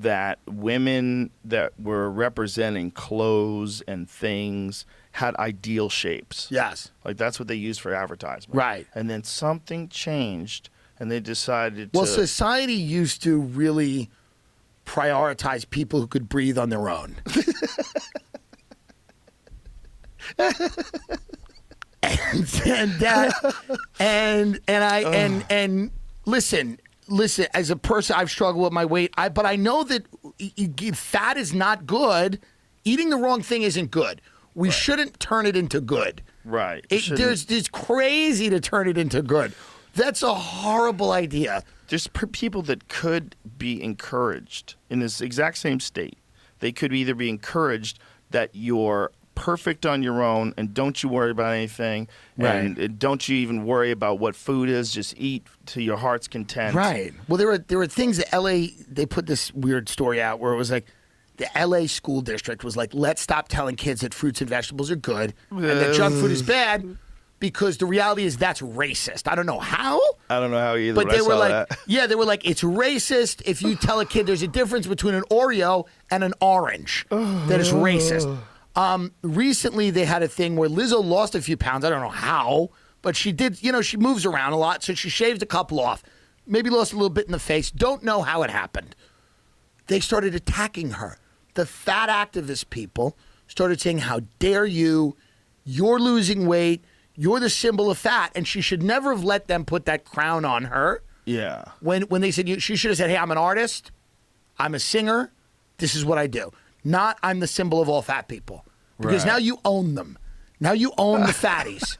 that women that were representing clothes and things had ideal shapes. Yes. Like that's what they used for advertisement. Right. And then something changed and they decided Well, to... society used to really prioritize people who could breathe on their own. and listen, as a person, I've struggled with my weight, but I know that fat is not good. Eating the wrong thing isn't good. We shouldn't turn it into good. Right. It's crazy to turn it into good. That's a horrible idea. There's people that could be encouraged in this exact same state. They could either be encouraged that you're perfect on your own and don't you worry about anything, and don't you even worry about what food is, just eat to your heart's content. Right. Well, there were things that LA, they put this weird story out where it was like the LA school district was like, let's stop telling kids that fruits and vegetables are good and that junk food is bad, because the reality is that's racist. I don't know how. I don't know how either, but they were like, that. Yeah, they were like, it's racist if you tell a kid there's a difference between an Oreo and an orange. That is racist. Recently, they had a thing where Lizzo lost a few pounds. I don't know how, but she did. You know, she moves around a lot, so she shaved a couple off. Maybe lost a little bit in the face. Don't know how it happened. They started attacking her. The fat activist people started saying, how dare you? You're losing weight. You're the symbol of fat. And she should never have let them put that crown on her. Yeah. When they said, she should have said, hey, I'm an artist. I'm a singer. This is what I do. Not I'm the symbol of all fat people. Because now you own them. Now you own the fatties.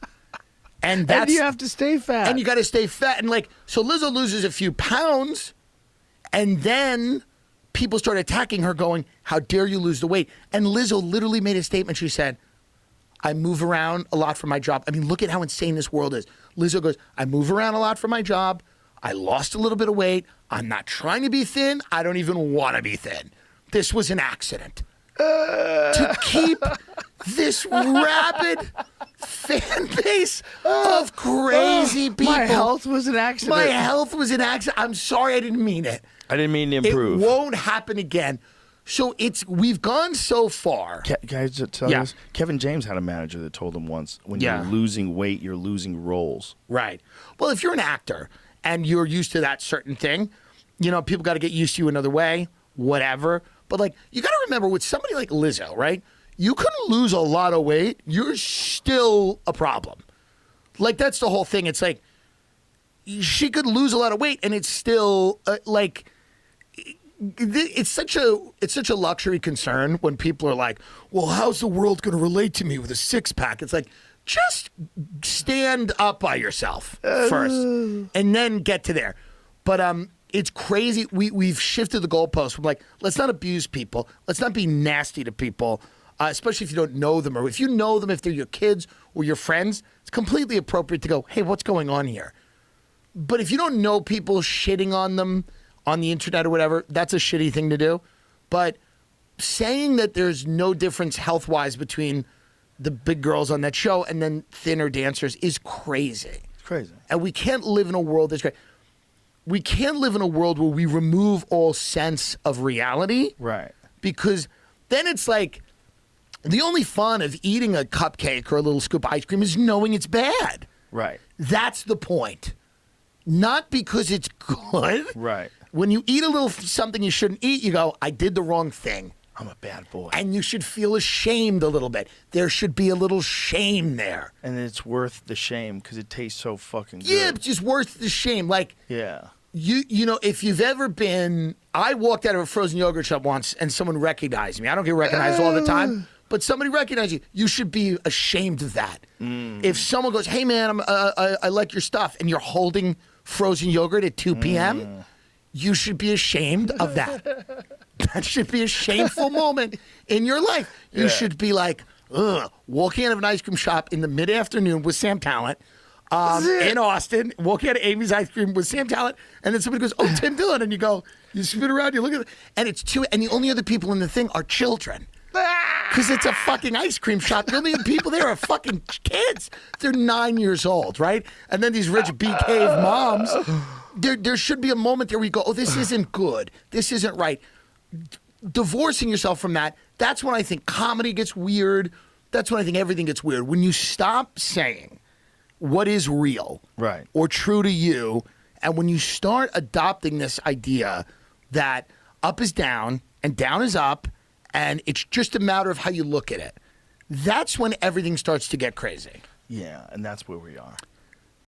And you have to stay fat. And you got to stay fat. And so Lizzo loses a few pounds, and then people start attacking her going, how dare you lose the weight? And Lizzo literally made a statement. She said, I move around a lot for my job. I mean, look at how insane this world is. Lizzo goes, I move around a lot for my job. I lost a little bit of weight. I'm not trying to be thin. I don't even want to be thin. This was an accident. To keep this rabid fan base of crazy people. My health was an accident. My health was an accident. I'm sorry, I didn't mean it. I didn't mean to improve. It won't happen again. So we've gone so far. Guys, tell you this? Kevin James had a manager that told him once, when you're losing weight, you're losing roles. Right. Well, if you're an actor and you're used to that certain thing, you know, people got to get used to you another way, whatever. But, you got to remember, with somebody like Lizzo, right? You couldn't lose a lot of weight. You're still a problem. That's the whole thing. It's like, she could lose a lot of weight, and it's still, it's such a luxury concern when people are like, well, how's the world going to relate to me with a six-pack? It's like, just stand up by yourself first, and then get to there. But, it's crazy. We've shifted the goalpost from let's not abuse people. Let's not be nasty to people, especially if you don't know them. Or if you know them, if they're your kids or your friends, it's completely appropriate to go, hey, what's going on here? But if you don't know people, shitting on them on the internet or whatever, that's a shitty thing to do. But saying that there's no difference health-wise between the big girls on that show and then thinner dancers is crazy. It's crazy. And we can't live in a world that's great. We can't live in a world where we remove all sense of reality. Right. Because then it's like the only fun of eating a cupcake or a little scoop of ice cream is knowing it's bad. Right. That's the point. Not because it's good. Right. When you eat a little something you shouldn't eat, you go, I did the wrong thing. I'm a bad boy. And you should feel ashamed a little bit. There should be a little shame there. And it's worth the shame because it tastes so fucking good. Yeah, it's just worth the shame. Yeah. You know, if you've ever been, I walked out of a frozen yogurt shop once and someone recognized me. I don't get recognized all the time, but somebody recognized you. You should be ashamed of that. If someone goes, hey man, I like your stuff, and you're holding frozen yogurt at 2 p.m., you should be ashamed of that. That should be a shameful moment in your life. You should be like, ugh, walking out of an ice cream shop in the mid-afternoon with Sam Talent, in Austin, walking out of Amy's Ice Cream with Sam Talent, and then somebody goes, oh, Tim Dillon, and you go, you spin around, you look at it, and it's and the only other people in the thing are children. Because it's a fucking ice cream shop. The only people there are fucking kids. They're 9 years old, right? And then these rich bee cave moms, there should be a moment there where you go, oh, this isn't good. This isn't right. divorcing yourself from that, that's when I think comedy gets weird. That's when I think everything gets weird. When you stop saying what is real right, or true to you, and when you start adopting this idea that up is down and down is up, and it's just a matter of how you look at it, that's when everything starts to get crazy. yeah, and that's where we are.